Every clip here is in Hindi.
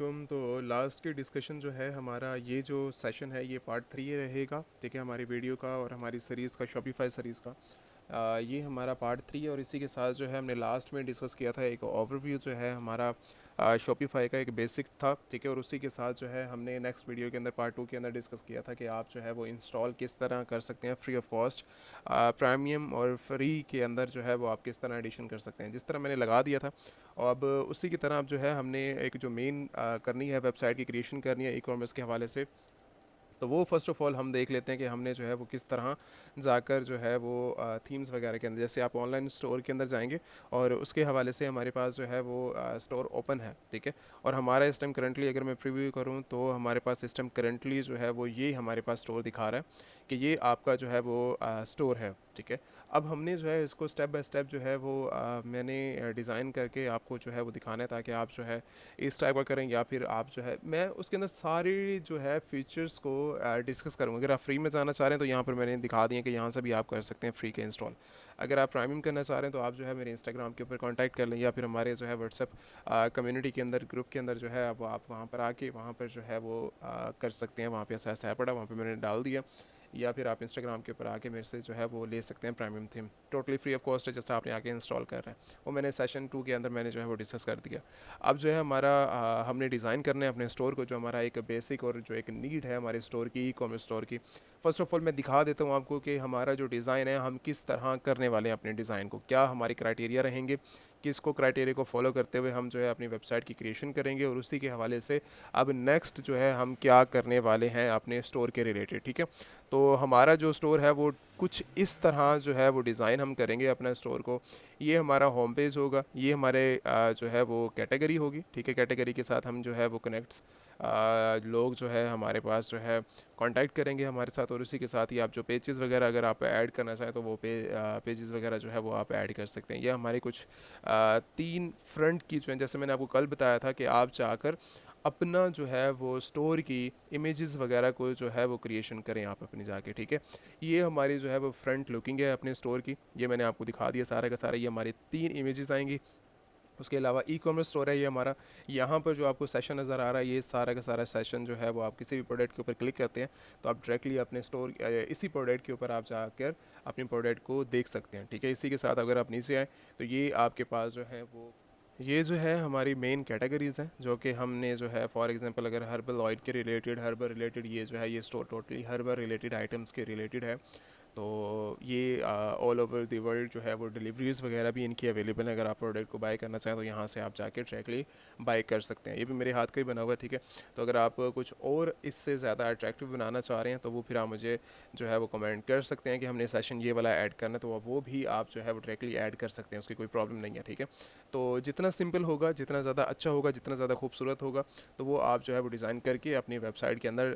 वालेकुम। तो लास्ट की डिस्कशन जो है हमारा ये जो सेशन है ये पार्ट 3 रहेगा, ठीक है, हमारी वीडियो का और हमारी सीरीज़ का, शॉपिफाई सीरीज़ का। ये हमारा पार्ट 3 और इसी के साथ जो है हमने लास्ट में डिस्कस किया था एक ओवरव्यू जो है हमारा शॉपिफाई का एक बेसिक था, ठीक है। और उसी के साथ जो है हमने नेक्स्ट वीडियो के अंदर पार्ट 2 के अंदर डिस्कस किया था कि आप जो है वो इंस्टॉल किस तरह कर सकते हैं फ्री ऑफ कॉस्ट, प्रीमियम और फ्री के अंदर जो है वो आप किस तरह एडिशन कर सकते हैं, जिस तरह मैंने लगा दिया था। और अब उसी की तरह अब जो है हमने एक जो मेन करनी है वेबसाइट की क्रिएशन करनी है ई कॉमर्स के हवाले से। तो वो फ़र्स्ट ऑफ़ ऑल हम देख लेते हैं कि हमने जो है वो किस तरह जाकर जो है वो थीम्स वगैरह के अंदर, जैसे आप ऑनलाइन स्टोर के अंदर जाएंगे और उसके हवाले से हमारे पास जो है वो स्टोर ओपन है, ठीक है। और हमारा इस टाइम करंटली अगर मैं प्रीव्यू करूं तो हमारे पास इस टाइम करंटली जो है वो ये हमारे पास स्टोर दिखा रहा है कि ये आपका जो है वो स्टोर है, ठीक है। अब हमने जो है इसको स्टेप बाय स्टेप जो है वो मैंने डिज़ाइन करके आपको जो है वो दिखाना है, ताकि आप जो है इस टाइप का करें, या फिर आप जो है मैं उसके अंदर सारी जो है फीचर्स को डिस्कस करूँगा। अगर आप फ्री में जाना चाह रहे हैं तो यहाँ पर मैंने दिखा दिए कि यहाँ से भी आप कर सकते हैं फ्री के इंस्टॉल। अगर आप प्रीमियम करना चाह रहे हैं तो आप जो है मेरे इंस्टाग्राम के ऊपर कांटेक्ट कर लें, या फिर हमारे जो है व्हाट्सएप कम्युनिटी के अंदर, ग्रुप के अंदर जो है वो आप वहाँ पर आके वहाँ पर जो है वो कर सकते हैं। वहाँ पे ऐसा ऐसा पड़ा, वहाँ पे मैंने डाल दिया। या फिर आप इंस्टाग्राम के ऊपर आके मेरे से जो है वो ले सकते हैं premium theme, totally free of cost है, जस्ट आपने आके इंस्टॉल कर रहे हैं। वो मैंने सेशन 2 के अंदर मैंने जो है वो डिस्कस कर दिया। अब जो है हमारा हमने डिज़ाइन करना है अपने स्टोर को, जो हमारा एक बेसिक और जो एक नीड है हमारे स्टोर की, ई कॉमर्स स्टोर की। फ़र्स्ट ऑफ़ ऑल मैं दिखा देता हूँ आपको कि हमारा जो डिज़ाइन है हम किस तरह करने वाले हैं अपने डिज़ाइन को, क्या हमारे क्राइटेरिया रहेंगे, किसको क्राइटेरिया को फॉलो करते हुए हम जो है अपनी वेबसाइट की क्रिएशन करेंगे, और उसी के हवाले से अब नेक्स्ट जो है हम क्या करने वाले हैं अपने स्टोर के रिलेटेड, ठीक है। तो हमारा जो स्टोर है वो कुछ इस तरह जो है वो डिज़ाइन हम करेंगे अपने स्टोर को। ये हमारा होम पेज होगा, ये हमारे जो है वो कैटेगरी होगी, ठीक है। कैटेगरी के साथ हम जो है वो कनेक्ट्स लोग जो है हमारे पास जो है कांटेक्ट करेंगे हमारे साथ, और उसी के साथ ही आप जो पेजेस वगैरह अगर आप ऐड करना चाहें तो वो पेजेस वगैरह जो है वो आप ऐड कर सकते हैं। ये हमारे कुछ 3 फ्रंट की जो है, जैसे मैंने आपको कल बताया था कि आप जाकर अपना जो है वो स्टोर की इमेजेस वगैरह को जो है वो क्रिएशन करें आप अपनी जाके, ठीक है। ये हमारी जो है वो फ्रंट लुकिंग है अपने स्टोर की, ये मैंने आपको दिखा दिया सारा का सारा। ये हमारी 3 इमेजेस आएंगी। उसके अलावा ई कॉमर्स स्टोर है ये हमारा। यहाँ पर जो आपको सेशन नज़र आ रहा है, ये सारा का सारा सेशन जो है वो आप किसी भी प्रोडक्ट के ऊपर क्लिक करते हैं तो आप डायरेक्टली अपने स्टोर इसी प्रोडक्ट के ऊपर आप जाकर अपने प्रोडक्ट को देख सकते हैं, ठीक है। इसी के साथ अगर आप नीचे आए तो ये आपके पास जो है वो, ये जो है हमारी मेन कैटेगरीज़ हैं, जो कि हमने जो है फॉर एग्जांपल अगर हर्बल ऑयल के रिलेटेड, हर्बल रिलेटेड, ये जो है ये store totally herbal related items के रिलेटेड है। तो ये ऑल ओवर द वर्ल्ड जो है वो डिलीवरीज़ वगैरह भी इनकी अवेलेबल है। अगर आप प्रोडक्ट को बाय करना चाहें तो यहाँ से आप जाके डायरेक्टली बाय कर सकते हैं। ये भी मेरे हाथ का ही बना हुआ है, ठीक है। तो अगर आप कुछ और इससे ज़्यादा अट्रैक्टिव बनाना चाह रहे हैं तो वो फिर आप मुझे जो है वो कमेंट कर सकते हैं कि हमने सेशन ये वाला ऐड करना है, तो वो भी आप जो है वो डायरेक्टली ऐड कर सकते हैं, उसकी कोई प्रॉब्लम नहीं है, ठीक है। तो जितना सिंपल होगा, जितना ज़्यादा अच्छा होगा, जितना ज़्यादा खूबसूरत होगा, तो वो आप जो है वो डिज़ाइन करके अपनी वेबसाइट के अंदर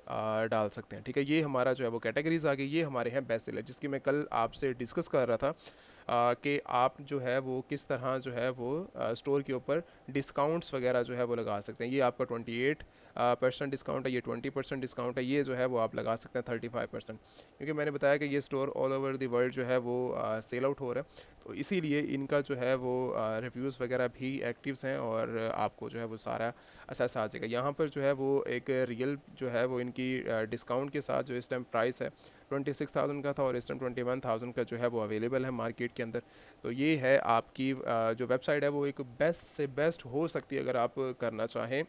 डाल सकते हैं, ठीक है। ये हमारा जो है वो कैटेगरीज आ गई। ये हमारे हैं बेस्ट सेलर, जिसकी मैं कल आपसे डिस्कस कर रहा था कि आप जो है वो किस तरह जो है वो स्टोर के ऊपर डिस्काउंट्स वगैरह जो है वो लगा सकते हैं। ये आपका 28% डिस्काउंट है, ये 20% डिस्काउंट है, ये जो है वो आप लगा सकते हैं 35%, क्योंकि मैंने बताया कि ये store all over the world जो है वो सेल आउट हो रहा है। तो इसीलिए इनका जो है वो रिव्यूज़ वगैरह भी एक्टिव्स हैं, और आपको जो है वो सारा असेस आ जाएगा। यहाँ पर जो है वो एक रियल जो है वो इनकी डिस्काउंट के साथ जो इस टाइम प्राइस है 26,000 का था, और इस टाइम 21,000 का जो है वो अवेलेबल है मार्केट के अंदर। तो ये है आपकी जो वेबसाइट है वो एक बेस्ट से बेस्ट हो सकती है अगर आप करना चाहें।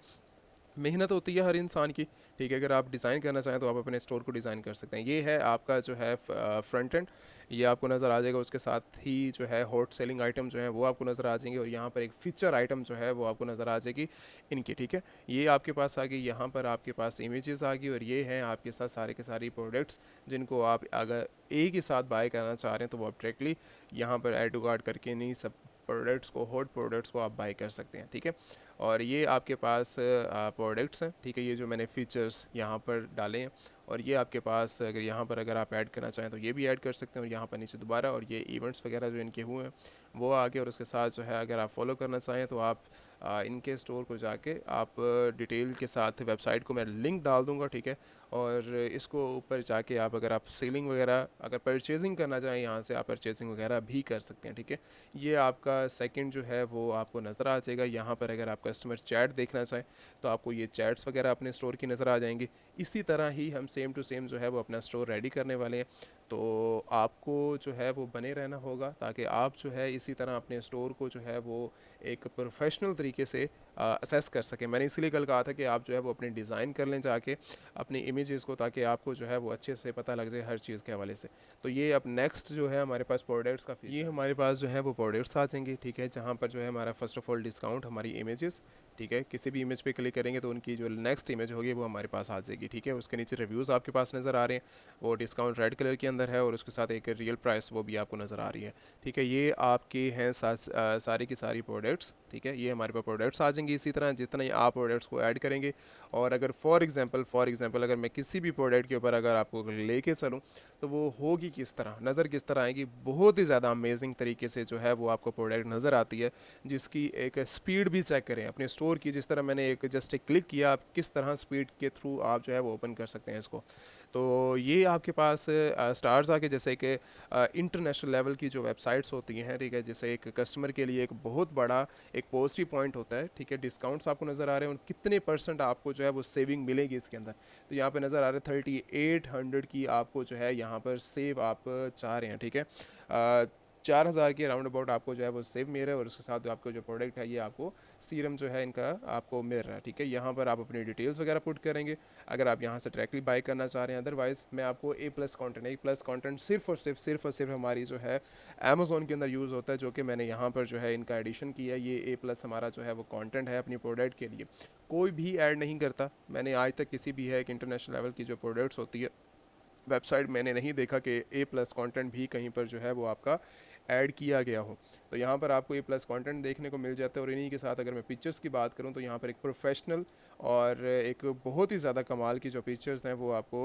मेहनत होती है हर इंसान की, ठीक है। अगर आप डिज़ाइन करना चाहें तो आप अपने स्टोर को डिज़ाइन कर सकते हैं। ये है आपका जो है फ्रंट एंड, ये आपको नज़र आ जाएगा। उसके साथ ही जो है हॉट सेलिंग आइटम जो है वो आपको नज़र आ जाएंगे, और यहाँ पर एक फीचर आइटम जो है वो आपको नज़र आ जाएगी इनकी, ठीक है। ये आपके पास आ गई, यहाँ पर आपके पास इमेजेस आ गई, और ये हैं आपके साथ सारे के सारे प्रोडक्ट्स जिनको आप अगर एक ही साथ बाय करना चाह रहे हैं तो वो आप डायरेक्टली यहाँ पर ऐड टू कार्ट करके नहीं, सब प्रोडक्ट्स को, हॉट प्रोडक्ट्स को आप बाय कर सकते हैं, ठीक है। और ये आपके पास प्रोडक्ट्स हैं, ठीक है। ये जो मैंने फ़ीचर्स यहाँ पर डाले हैं, और ये आपके पास अगर यहाँ पर अगर आप ऐड करना चाहें तो ये भी ऐड कर सकते हैं, और यहाँ पर नीचे दोबारा, और ये इवेंट्स वगैरह जो इनके हुए हैं वो आगे, और उसके साथ जो है अगर आप फॉलो करना चाहें तो आप इनके स्टोर को जाके आप डिटेल के साथ वेबसाइट को मैं लिंक डाल दूँगा, ठीक है। और इसको ऊपर जाके आप अगर आप सेलिंग वगैरह अगर परचेजिंग करना चाहें यहाँ से आप परचेजिंग वगैरह भी कर सकते हैं, ठीक है। ये आपका सेकंड जो है वो आपको नज़र आ जाएगा। यहाँ पर अगर आप कस्टमर चैट देखना चाहें तो आपको ये चैट्स वगैरह अपने स्टोर की नज़र आ जाएंगी। इसी तरह ही हम सेम टू सेम जो है वो अपना स्टोर रेडी करने वाले हैं। तो आपको जो है वो बने रहना होगा ताकि आप जो है इसी तरह अपने स्टोर को जो है वो एक प्रोफेशनल तरीके से असेस कर सकें। मैंने इसीलिए कल कहा था कि आप जो है वो अपने डिज़ाइन कर लें जाके अपनी इमेजेस को, ताकि आपको जो है वो अच्छे से पता लग जाए हर चीज़ के हवाले से। तो ये अब नेक्स्ट जो है हमारे पास प्रोडक्ट्स का ये हमारे पास जो है वो प्रोडक्ट्स आ जाएंगे, ठीक है। जहाँ पर जो है हमारा फर्स्ट ऑफ ऑल डिस्काउंट हमारी इमेजेस, ठीक है। किसी भी इमेज पे क्लिक करेंगे तो उनकी जो नेक्स्ट इमेज होगी वो हमारे पास आ जाएगी, ठीक है। उसके नीचे रिव्यूज़ आपके पास नज़र आ रहे हैं, वो डिस्काउंट रेड कलर के अंदर है और उसके साथ एक रियल प्राइस वो भी आपको नज़र आ रही है, ठीक है। ये आपके हैं सारी की सारी प्रोडक्ट्स, ठीक है। ये हमारे पास प्रोडक्ट्स आ जाएंगी। इसी तरह जितना ही आप प्रोडक्ट्स को ऐड करेंगे और अगर फॉर एग्जांपल अगर मैं किसी भी प्रोडक्ट के ऊपर अगर आपको लेके चलूँ तो वो होगी किस तरह, नज़र किस तरह आएगी, बहुत ही ज़्यादा अमेजिंग तरीके से जो है वो आपको प्रोडक्ट नज़र आती है, जिसकी एक स्पीड भी चेक करें अपने स्टोर की। जिस तरह मैंने एक जस्ट एक क्लिक किया, आप किस तरह स्पीड के थ्रू आप जो है वो ओपन कर सकते हैं इसको। तो ये आपके पास स्टार्स आके जैसे कि इंटरनेशनल लेवल की जो वेबसाइट्स होती हैं, ठीक है। जैसे एक कस्टमर के लिए एक बहुत बड़ा एक पॉजिटिव पॉइंट होता है, ठीक है। डिस्काउंट्स आपको नज़र आ रहे हैं और कितने % आपको जो है वो सेविंग मिलेगी इसके अंदर। तो यहाँ पे नज़र आ रहा है 3800 की आपको जो है यहाँ पर सेव आप चाह रहे हैं, ठीक है। 4000 के राउंड अबाउट आपको जो है वो सेव मिल रहा है और उसके साथ जो आपको जो प्रोडक्ट है ये आपको सीरम जो है इनका आपको मिल रहा है, ठीक है। यहाँ पर आप अपनी डिटेल्स वगैरह पुट करेंगे अगर आप यहाँ से डायरेक्टली बाय करना चाह रहे हैं। अदरवाइज़ मैं आपको ए प्लस कंटेंट सिर्फ हमारी जो है अमेज़ोन के अंदर यूज़ होता है, जो कि मैंने यहाँ पर जो है इनका एडिशन किया है। ये ए+ हमारा जो है वो कंटेंट है अपनी प्रोडक्ट के लिए, कोई भी ऐड नहीं करता। मैंने आज तक किसी भी है एक इंटरनेशनल लेवल की जो प्रोडक्ट्स होती है वेबसाइट मैंने नहीं देखा कि ए+ कंटेंट भी कहीं पर जो है वो आपका ऐड किया गया हो। तो यहाँ पर आपको ए+ कंटेंट देखने को मिल जाता है और इन्हीं के साथ अगर मैं पिक्चर्स की बात करूँ तो यहाँ पर एक प्रोफेशनल और एक बहुत ही ज़्यादा कमाल की जो पिक्चर्स हैं वो आपको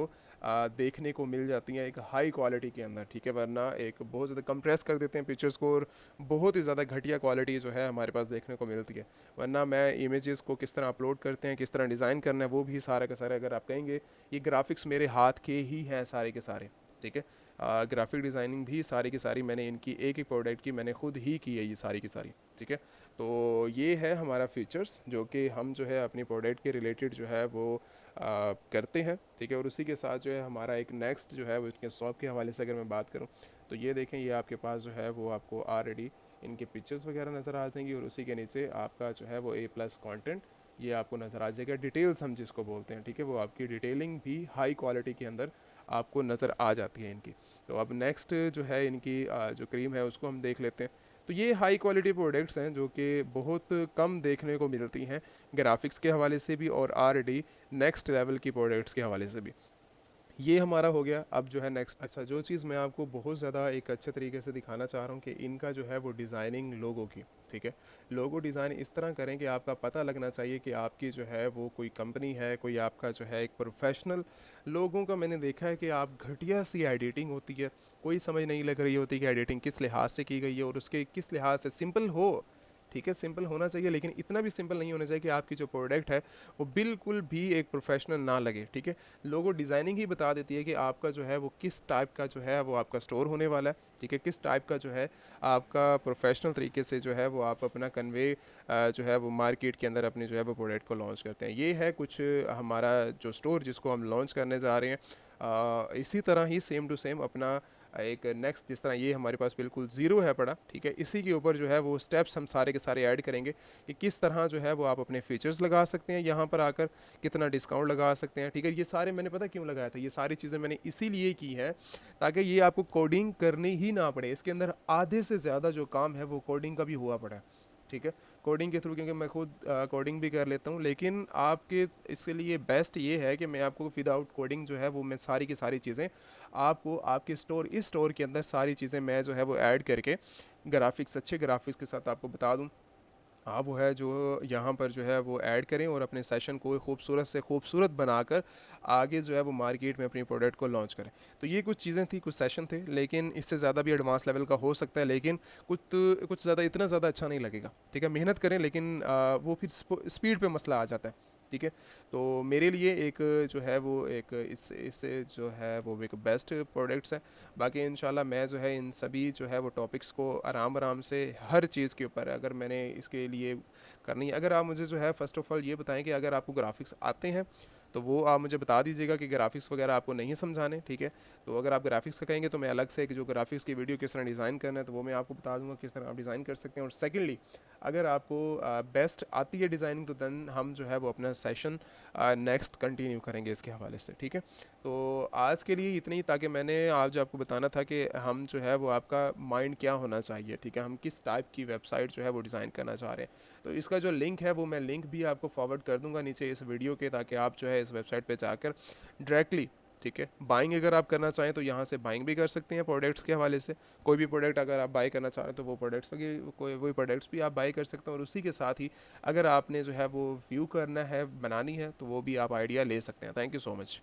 देखने को मिल जाती हैं एक हाई क्वालिटी के अंदर, ठीक है। वरना एक बहुत ज़्यादा कंप्रेस कर देते हैं पिक्चर्स को और बहुत ही ज़्यादा घटिया क्वालिटी जो है हमारे पास देखने को मिलती है। वरना मैं इमेजेस को किस तरह अपलोड करते हैं, किस तरह डिज़ाइन करना है, वो भी सारा का सारा अगर आप कहेंगे ये ग्राफिक्स मेरे हाथ के ही हैं सारे के सारे, ठीक है। ग्राफिक डिज़ाइनिंग भी सारी की सारी मैंने इनकी एक प्रोडक्ट की मैंने खुद ही की है ये सारी की सारी, ठीक है। तो ये है हमारा फीचर्स जो कि हम जो है अपनी प्रोडक्ट के रिलेटेड जो है वो करते हैं, ठीक है। और उसी के साथ जो है हमारा एक नेक्स्ट जो है वो इसके शॉप के हवाले से अगर मैं बात करूँ तो ये देखें, ये आपके पास जो है वो आपको ऑलरेडी इनके पिक्चर्स वगैरह नज़र आ जाएंगी और उसी के नीचे आपका जो है वो ए+ कंटेंट ये आपको नज़र आ जाएगा। डिटेल्स हम जिसको बोलते हैं, ठीक है, वो आपकी डिटेलिंग भी हाई क्वालिटी के अंदर आपको नज़र आ जाती है इनकी। तो अब नेक्स्ट जो है इनकी जो क्रीम है उसको हम देख लेते हैं। तो ये हाई क्वालिटी प्रोडक्ट्स हैं जो कि बहुत कम देखने को मिलती हैं ग्राफिक्स के हवाले से भी और ऑलरेडी नेक्स्ट लेवल की प्रोडक्ट्स के हवाले से भी। ये हमारा हो गया। अब जो है नेक्स्ट, अच्छा, जो चीज़ मैं आपको बहुत ज़्यादा एक अच्छे तरीके से दिखाना चाह रहा हूँ कि इनका जो है वो डिज़ाइनिंग लोगों की, ठीक है। लोगो डिज़ाइन इस तरह करें कि आपका पता लगना चाहिए कि आपकी जो है वो कोई कंपनी है, कोई आपका जो है एक प्रोफेशनल। लोगों का मैंने देखा है कि आप घटिया सी एडिटिंग होती है, कोई समझ नहीं लग रही होती कि एडिटिंग किस लिहाज से की गई है और उसके किस लिहाज से सिंपल हो, ठीक है। सिंपल होना चाहिए लेकिन इतना भी सिंपल नहीं होना चाहिए कि आपकी जो प्रोडक्ट है वो बिल्कुल भी एक प्रोफेशनल ना लगे, ठीक है। लोगो डिज़ाइनिंग ही बता देती है कि आपका जो है वो किस टाइप का जो है वो आपका स्टोर होने वाला है, ठीक है। किस टाइप का जो है आपका प्रोफेशनल तरीके से जो है वो आप अपना कन्वे जो है वो मार्केट के अंदर अपने जो है वो प्रोडक्ट को लॉन्च करते हैं। ये है कुछ हमारा जो स्टोर जिसको हम लॉन्च करने जा रहे हैं। इसी तरह ही सेम टू सेम अपना एक नेक्स्ट, जिस तरह ये हमारे पास बिल्कुल ज़ीरो है पड़ा, ठीक है, इसी के ऊपर जो है वो स्टेप्स हम सारे के सारे ऐड करेंगे कि किस तरह जो है वो आप अपने फीचर्स लगा सकते हैं यहाँ पर आकर, कितना डिस्काउंट लगा सकते हैं, ठीक है। ये सारे मैंने पता क्यों लगाया था, ये सारी चीज़ें मैंने इसीलिए की है ताकि ये आपको कोडिंग करनी ही ना पड़े। इसके अंदर आधे से ज़्यादा जो काम है वो कोडिंग का भी हुआ पड़ा है, ठीक है। कोडिंग के थ्रू, क्योंकि मैं खुद कोडिंग भी कर लेता हूँ, लेकिन आपके इसके लिए बेस्ट ये है कि मैं आपको विदाउट कोडिंग जो है वो मैं सारी की सारी चीज़ें आपको आपके स्टोर, इस स्टोर के अंदर सारी चीज़ें मैं जो है वो ऐड करके ग्राफिक्स, अच्छे ग्राफिक्स के साथ आपको बता दूँ आप वो है जो यहाँ पर जो है वो ऐड करें और अपने सेशन को खूबसूरत से खूबसूरत बनाकर आगे जो है वो मार्केट में अपनी प्रोडक्ट को लॉन्च करें। तो ये कुछ चीज़ें थी, कुछ सेशन थे, लेकिन इससे ज़्यादा भी एडवांस लेवल का हो सकता है, लेकिन कुछ ज़्यादा इतना ज़्यादा अच्छा नहीं लगेगा। ठीक है, मेहनत करें, लेकिन वो फिर स्पीड पे मसला आ जाता है। ठीक है, तो मेरे लिए एक जो है वो एक इससे जो है वो एक बेस्ट प्रोडक्ट्स है। बाकी इंशाल्लाह मैं जो है इन सभी जो है वो टॉपिक्स को आराम आराम से हर चीज़ के ऊपर, अगर मैंने इसके लिए करनी है, अगर आप मुझे जो है फ़र्स्ट ऑफ़ ऑल ये बताएं कि अगर आपको ग्राफिक्स आते हैं तो वो आप मुझे बता दीजिएगा कि ग्राफिक्स वगैरह आपको नहीं समझाने। ठीक है, तो अगर आप ग्राफिक्स का कहेंगे तो मैं अलग से एक जो ग्राफिक्स की वीडियो किस तरह डिज़ाइन करना है तो वो मैं आपको बता दूंगा किस तरह आप डिज़ाइन कर सकते हैं। और सेकेंडली, अगर आपको बेस्ट आती है डिज़ाइनिंग तो देन हम जो है वो अपना सेशन नेक्स्ट कंटिन्यू करेंगे इसके हवाले से। ठीक है, तो आज के लिए इतनी ही, ताकि मैंने आज आपको बताना था कि हम जो है वो आपका माइंड क्या होना चाहिए। ठीक है, हम किस टाइप की वेबसाइट जो है वो डिज़ाइन करना चाह रहे हैं। तो इसका जो लिंक है वो मैं लिंक भी आपको फॉरवर्ड कर दूंगा नीचे इस वीडियो के, ताकि आप जो है इस वेबसाइट पे जाकर डायरेक्टली, ठीक है, बाइंग अगर आप करना चाहें तो यहाँ से बाइंग भी कर सकते हैं प्रोडक्ट्स के हवाले से। कोई भी प्रोडक्ट अगर आप बाई करना चाह रहे हैं तो वो प्रोडक्ट्स कोई वही प्रोडक्ट्स भी आप बाई कर सकते हैं। और उसी के साथ ही अगर आपने जो है वो व्यू करना है, बनानी है, तो वो भी आप आइडिया ले सकते हैं। Thank you so much.